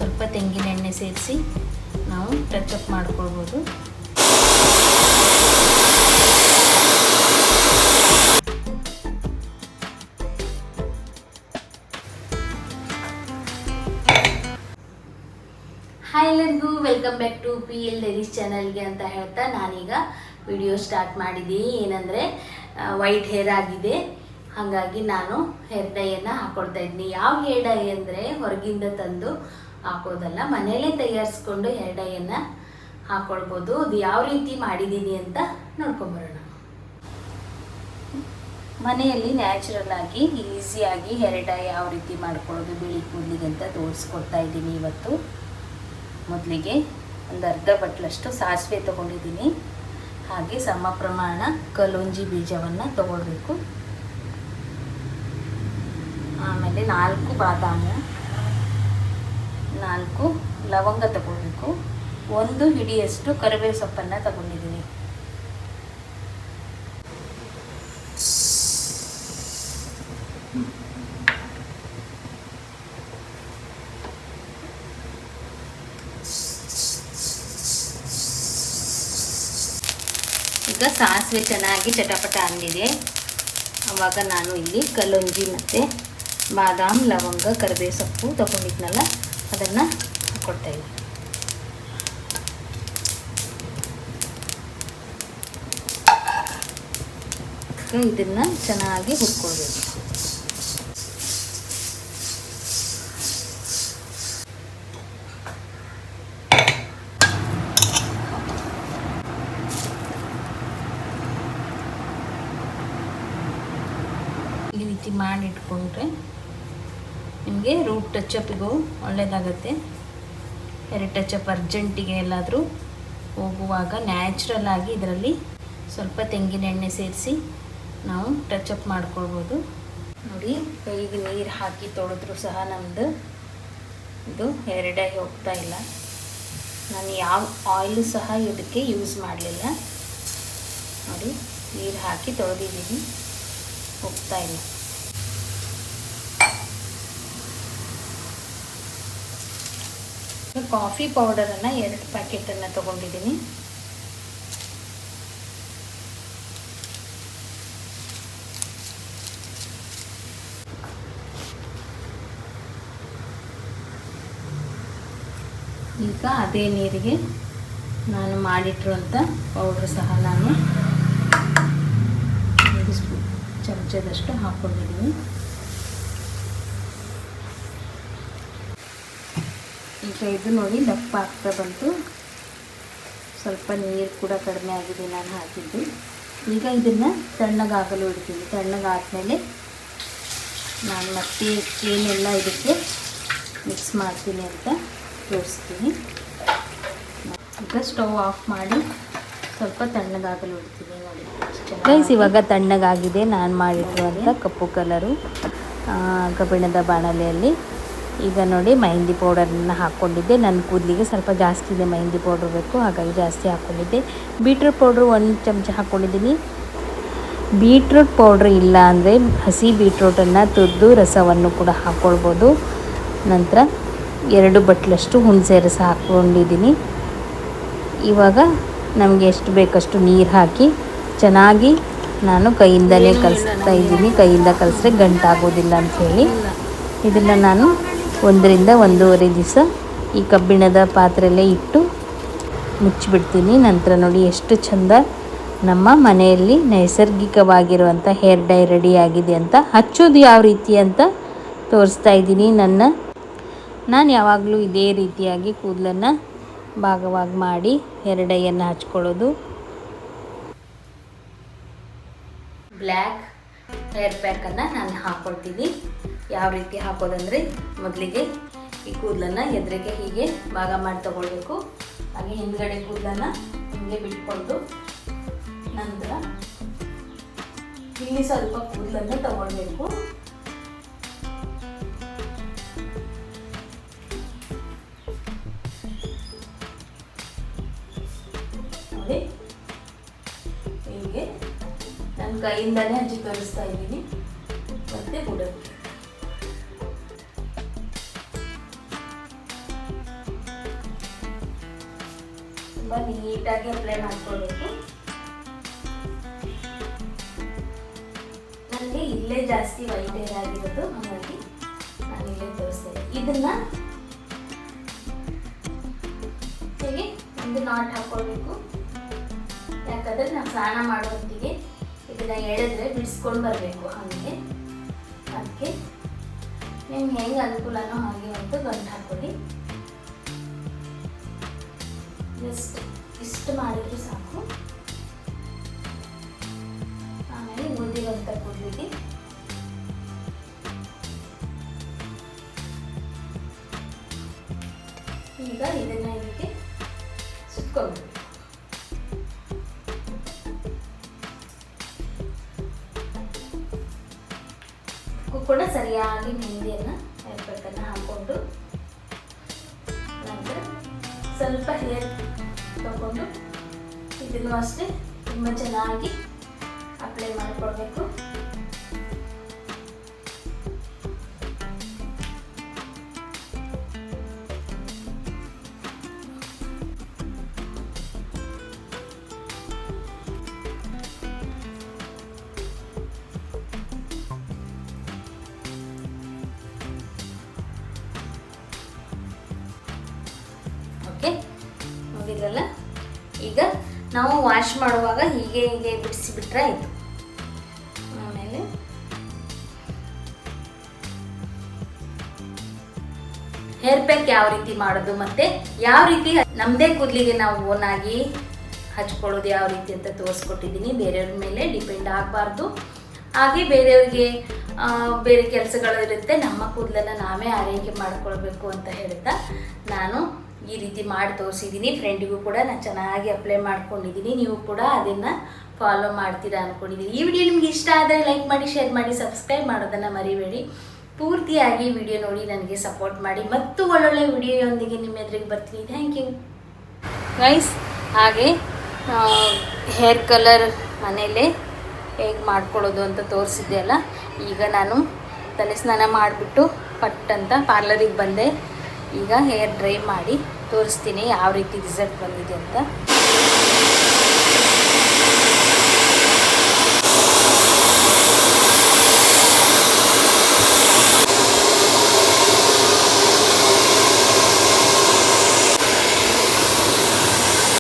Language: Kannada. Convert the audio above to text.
ಸ್ವಲ್ಪ ತೆಂಗಿನೆಣ್ಣೆ ಸೇರಿಸಿ ನಾವು ಟಚ್ ಅಪ್ ಮಾಡ್ಕೊಳ್ಬೋದು. ಹಾಯ್ ಎಲ್ಲರಿಗೂ, welcome back to PL diaries ಚಾನಲ್ಗೆ ಅಂತ ಹೇಳ್ತಾ ನಾನೀಗ ವಿಡಿಯೋ ಸ್ಟಾರ್ಟ್ ಮಾಡಿದ್ದೀನಿ. ಏನಂದರೆ ವೈಟ್ ಹೇರ್ ಆಗಿದೆ, ಹಾಗಾಗಿ ನಾನು ಹೇರ್ ಡೈಯನ್ನು ಹಾಕ್ಕೊಳ್ತಾ ಇದ್ದೀನಿ. ಯಾವ ಹೇರ್ ಡೈ ಅಂದರೆ ಹೊರಗಿಂದ ತಂದು ಹಾಕೋದಲ್ಲ, ಮನೆಯಲ್ಲೇ ತಯಾರಿಸ್ಕೊಂಡು ಹೇರ್ ಡೈಯನ್ನು ಹಾಕ್ಕೊಳ್ಬೋದು. ಅದು ಯಾವ ರೀತಿ ಮಾಡಿದ್ದೀನಿ ಅಂತ ನೋಡ್ಕೊಂಬರೋಣ. ಮನೆಯಲ್ಲಿ ನ್ಯಾಚುರಲ್ ಆಗಿ ಈಸಿಯಾಗಿ ಹೇರ್ ಡೈ ಯಾವ ರೀತಿ ಮಾಡ್ಕೊಳ್ಳೋದು ಬಿಳಿ ಕೂದಲಿಗೆ ಅಂತ ತೋರಿಸ್ಕೊಡ್ತಾ ಇದ್ದೀನಿ ಇವತ್ತು. ಮೊದಲಿಗೆ ಒಂದು ಅರ್ಧ ಬಟ್ಲಷ್ಟು ಸಾಸಿವೆ ತೊಗೊಂಡಿದ್ದೀನಿ. ಹಾಗೆ ಸಮ ಪ್ರಮಾಣ ಕಲೋಂಜಿ ಬೀಜವನ್ನು ತೊಗೊಳ್ಬೇಕು. ಆಮೇಲೆ 4 ಬಾದಾಮು, 4 ಲವಂಗ ತಗೊಳ್ಬೇಕು. 1 ಹಿಡಿಯಷ್ಟು ಕರಿಬೇವು ಸೊಪ್ಪನ್ನು ತಗೊಂಡಿದ್ದೀನಿ. ಈಗ ಸಾಸಿವೆ ಚೆನ್ನಾಗಿ ಚಟಪಟ ಅಂದಿದೆ. ಆವಾಗ ನಾನು ಇಲ್ಲಿ ಕಲೋಂಜಿ ಮತ್ತು ಬಾದಾಮ್, ಲವಂಗ, ಕರಿಬೇವು ಸೊಪ್ಪು ತಗೊಂಡಿದ್ನಲ್ಲ ಅದನ್ನು ಹಾಕ್ಕೊಳ್ತಾ ಇದ್ದೀನಿ. ಇದನ್ನು ಚೆನ್ನಾಗಿ ಹುರ್ಕೊಳ್ಬೇಕು. ಈ ರೀತಿ ಮಾಡಿಟ್ಕೊಂಡ್ರೆ ನಿಮಗೆ ರೂಟ್ ಟಚಪ್ಪಿಗೂ ಒಳ್ಳೆಯದಾಗತ್ತೆ. ಹೇರ್ ಟಚಪ್ ಅರ್ಜೆಂಟಿಗೆ ಎಲ್ಲಾದರೂ ಹೋಗುವಾಗ ನ್ಯಾಚುರಲ್ ಆಗಿ ಇದರಲ್ಲಿ ಸ್ವಲ್ಪ ತೆಂಗಿನೆಣ್ಣೆ ಸೇರಿಸಿ ನಾವು ಟಚಪ್ ಮಾಡ್ಕೊಳ್ಬೋದು. ನೋಡಿ, ಕೈಗೆ ನೀರು ಹಾಕಿ ತೊಳೆದ್ರೂ ಸಹ ನಮ್ಮದು ಇದು ಹೇರ್ ಡೈ ಹೋಗ್ತಾ ಇಲ್ಲ. ನಾನು ಯಾವ ಆಯಿಲು ಸಹ ಇದಕ್ಕೆ ಯೂಸ್ ಮಾಡಲಿಲ್ಲ. ನೋಡಿ, ನೀರು ಹಾಕಿ ತೊಳೆದಿದ್ದೀನಿ, ಹೋಗ್ತಾ ಇಲ್ಲ. ಕಾಫಿ ಪೌಡರನ್ನು 2 ಪ್ಯಾಕೆಟನ್ನು ತೊಗೊಂಡಿದ್ದೀನಿ. ಈಗ ಅದೇ ನೀರಿಗೆ ನಾನು ಮಾಡಿಟ್ಟಿರುವಂಥ ಪೌಡ್ರ್ ಸಹ ನಾನು 1 ಸ್ಪೂನ್ ಚಮಚದಷ್ಟು ಹಾಕ್ಕೊಂಡಿದ್ದೀನಿ. ಈಗ ಇದು ನೋಡಿ ದಪ್ಪ ಆಗ್ತಾ ಬಂತು. ಸ್ವಲ್ಪ ನೀರು ಕೂಡ ಕಡಿಮೆ ಆಗಿದೆ ನಾನು ಹಾಕಿದ್ದು. ಈಗ ಇದನ್ನು ತಣ್ಣಗಾಗಲು ಇಡ್ತೀನಿ. ತಣ್ಣಗಾದ್ಮೇಲೆ ನಾನು ಮತ್ತೆ ಏನೆಲ್ಲ ಇದಕ್ಕೆ ಮಿಕ್ಸ್ ಮಾಡ್ತೀನಿ ಅಂತ ತೋರಿಸ್ತೀನಿ. ಈಗ ಸ್ಟವ್ ಆಫ್ ಮಾಡಿ ಸ್ವಲ್ಪ ತಣ್ಣಗಾಗಲು ಇಡ್ತೀನಿ. ನೋಡಿ ಗೈಸ್, ಇವಾಗ ತಣ್ಣಗಾಗಿದೆ. ನಾನು ಮಾಡಿರುವಂಥ ಕಪ್ಪು ಕಲರು ಕಬ್ಬಿಣದ ಬಾಣಲೆಯಲ್ಲಿ. ಈಗ ನೋಡಿ ಮೆಹಂದಿ ಪೌಡರನ್ನು ಹಾಕ್ಕೊಂಡಿದ್ದೆ. ನನ್ನ ಕೂದಲಿಗೆ ಸ್ವಲ್ಪ ಜಾಸ್ತಿ ಇದೆ ಮೆಹಂದಿ ಪೌಡ್ರ್ ಬೇಕು, ಹಾಗಾಗಿ ಜಾಸ್ತಿ ಹಾಕ್ಕೊಂಡಿದ್ದೆ. ಬೀಟ್ರೂಟ್ ಪೌಡ್ರು 1 ಚಮಚ ಹಾಕ್ಕೊಂಡಿದ್ದೀನಿ. ಬೀಟ್ರೂಟ್ ಪೌಡ್ರ್ ಇಲ್ಲ ಅಂದರೆ ಹಸಿ ಬೀಟ್ರೂಟನ್ನು ತುರಿದು ರಸವನ್ನು ಕೂಡ ಹಾಕ್ಕೊಳ್ಬೋದು. ನಂತರ 2 ಬಟ್ಲಷ್ಟು ಹುಣಸೆ ರಸ ಹಾಕ್ಕೊಂಡಿದ್ದೀನಿ. ಇವಾಗ ನಮಗೆ ಎಷ್ಟು ಬೇಕಷ್ಟು ನೀರು ಹಾಕಿ ಚೆನ್ನಾಗಿ ನಾನು ಕೈಯಿಂದಲೇ ಕಲಿಸ್ತಾ ಇದ್ದೀನಿ. ಕೈಯಿಂದ ಕಲಿಸ್ರೆ ಗಂಟಾಗೋದಿಲ್ಲ ಅಂಥೇಳಿ ಇದನ್ನು ನಾನು 1 ರಿಂದ 1.5 ದಿವಸ ಈ ಕಬ್ಬಿಣದ ಪಾತ್ರೆಯಲ್ಲೇ ಇಟ್ಟು ಮುಚ್ಚಿಬಿಡ್ತೀನಿ. ನಂತರ ನೋಡಿ ಎಷ್ಟು ಚೆಂದ ನಮ್ಮ ಮನೆಯಲ್ಲಿ ನೈಸರ್ಗಿಕವಾಗಿರುವಂಥ ಹೇರ್ ಡೈ ರೆಡಿಯಾಗಿದೆ ಅಂತ. ಹಚ್ಚೋದು ಯಾವ ರೀತಿ ಅಂತ ತೋರಿಸ್ತಾ ಇದ್ದೀನಿ. ನಾನು ಯಾವಾಗಲೂ ಇದೇ ರೀತಿಯಾಗಿ ಕೂದಲನ್ನು ಭಾಗವಾಗಿ ಮಾಡಿ ಹೇರ್ ಡೈಯನ್ನು ಹಚ್ಕೊಳ್ಳೋದು. ಬ್ಲ್ಯಾಕ್ ಹೇರ್ ಪ್ಯಾಕನ್ನು ನಾನು ಹಾಕ್ಕೊಳ್ತೀನಿ. ಯಾವ ರೀತಿ ಹಾಕೋದಂದರೆ ಮೊದಲಿಗೆ ಈ ಕೂದಲನ್ನು ಎದುರಿಗೆ ಹೀಗೆ ಭಾಗ ಮಾಡಿ ತಗೊಳ್ಬೇಕು. ಹಾಗೆ ಹಿಂದ್ಗಡೆ ಕೂದಲನ್ನು ಹಿಂಗೆ ಬಿಟ್ಕೊಂಡು ನಂತರ ಇಲ್ಲಿ ಸ್ವಲ್ಪ ಕೂದಲನ್ನು ತಗೊಳ್ಬೇಕು. ನೋಡಿ, ಹೀಗೆ ನಾನು ಕೈಯಿಂದಲೇ ಹಚ್ಚಿ ತೋರಿಸ್ತಾ ಇದ್ದೀನಿ. ಮತ್ತೆ ಬುಡಕ್ಕೆ ತುಂಬ ನೀಟಾಗಿ ಅಪ್ಲೈ ಮಾಡ್ಕೊಳ್ಬೇಕು. ನನಗೆ ಇಲ್ಲೇ ಜಾಸ್ತಿ ವೈಟ್ ಹೇರ್ ಆಗಿರೋದು, ಹಾಗಾಗಿ ನಾನು ಇಲ್ಲೇ ತೋರಿಸ್ತೇನೆ. ಇದನ್ನ ಹೀಗೆ ಒಂದು ನಾಟ್ ಹಾಕೊಳ್ಬೇಕು. ಯಾಕಂದರೆ ನಾವು ಸ್ನಾನ ಮಾಡೋತ್ತಿಗೆ ಇದನ್ನ ಎಳೆದ್ರೆ ಬಿಡಿಸ್ಕೊಂಡು ಬರಬೇಕು. ಹಾಗೆ ಅದಕ್ಕೆ ನಿಮ್ಗೆ ಹೆಂಗೆ ಅನುಕೂಲನೋ ಹಾಗೆ ಒಂದು ಗಂಟು ಹಾಕೊಳ್ಳಿ. ಜಸ್ಟ್ ಇಷ್ಟು ಮಾಡಿದ್ರು ಸಾಕು. ಆಮೇಲೆ ಉಳಿದಿರೋಂಥ ಕೂದಲಿಗೆ ಈಗ ಇದನ್ನ ಇದಕ್ಕೆ ಸುತ್ಕೊಳ್ಬೇಕು. ಕೂಡ ಸರಿಯಾಗಿ ಮೆಹಂದಿಯನ್ನು ಹೇರ್ಕಟ್ಟನ್ನು ಹಾಕ್ಕೊಂಡು ನಂತರ ಸ್ವಲ್ಪ ಹೇರ್ ತಗೊಂಡು ಇದನ್ನು ಅಷ್ಟೇ ತುಂಬ ಚೆನ್ನಾಗಿ ಅಪ್ಲೈ ಮಾಡಿಕೊಳ್ಬೇಕು. ಓಕೆ, ನೋಡಿದ್ರಲ್ಲ. ಈಗ ನಾವು ವಾಶ್ ಮಾಡುವಾಗ ಹೀಗೆ ಹೀಗೆ ಬಿಡಿಸಿಬಿಟ್ರೆ ಆಯಿತು. ಆಮೇಲೆ ಹೇರ್ ಪ್ಯಾಕ್ ಯಾವ ರೀತಿ ಮಾಡೋದು ಮತ್ತು ಯಾವ ರೀತಿ ನಮ್ಮದೇ ಕೂದಲಿಗೆ ನಾವು ಓನಾಗಿ ಹಚ್ಕೊಳ್ಳೋದು ಯಾವ ರೀತಿ ಅಂತ ತೋರಿಸ್ಕೊಟ್ಟಿದ್ದೀನಿ. ಬೇರೆಯವ್ರ ಮೇಲೆ ಡಿಪೆಂಡ್ ಆಗಬಾರ್ದು. ಹಾಗೆ ಬೇರೆಯವ್ರಿಗೆ ಬೇರೆ ಕೆಲಸಗಳಿರುತ್ತೆ, ನಮ್ಮ ಕೂದಲನ್ನು ನಾವೇ ಆರೈಕೆ ಮಾಡ್ಕೊಳ್ಬೇಕು ಅಂತ ಹೇಳ್ತಾ ನಾನು ಈ ರೀತಿ ಮಾಡಿ ತೋರಿಸಿದ್ದೀನಿ. ಫ್ರೆಂಡಿಗೂ ಕೂಡ ನಾನು ಚೆನ್ನಾಗಿ ಅಪ್ಲೈ ಮಾಡ್ಕೊಂಡಿದ್ದೀನಿ. ನೀವು ಕೂಡ ಅದನ್ನು ಫಾಲೋ ಮಾಡ್ತೀರಾ ಅಂದ್ಕೊಂಡಿದ್ದೀನಿ. ಈ ವಿಡಿಯೋ ನಿಮ್ಗೆ ಇಷ್ಟ ಆದರೆ ಲೈಕ್ ಮಾಡಿ, ಶೇರ್ ಮಾಡಿ, ಸಬ್ಸ್ಕ್ರೈಬ್ ಮಾಡೋದನ್ನು ಮರಿಬೇಡಿ. ಪೂರ್ತಿಯಾಗಿ ವಿಡಿಯೋ ನೋಡಿ ನನಗೆ ಸಪೋರ್ಟ್ ಮಾಡಿ. ಮತ್ತು ಒಳ್ಳೊಳ್ಳೆ ವಿಡಿಯೋಯೊಂದಿಗೆ ನಿಮ್ಮ ಎದುರಿಗೆ ಬರ್ತೀನಿ. Thank you guys. ಹಾಗೆ ಹೇರ್ ಕಲರ್ ಮನೇಲೇ ಹೇಗೆ ಮಾಡ್ಕೊಳ್ಳೋದು ಅಂತ ತೋರಿಸಿದ್ದೆ ಅಲ್ಲ. ಈಗ ನಾನು ತಲೆ ಸ್ನಾನ ಮಾಡಿಬಿಟ್ಟು ಪಟ್ ಅಂತ ಪಾರ್ಲರಿಗೆ ಬಂದೆ. ಈಗ ಹೇರ್ ಡ್ರೈ ಮಾಡಿ ತೋರಿಸ್ತೀನಿ ಯಾವ ರೀತಿ ರಿಸಲ್ಟ್ ಬಂದಿದೆ ಅಂತ.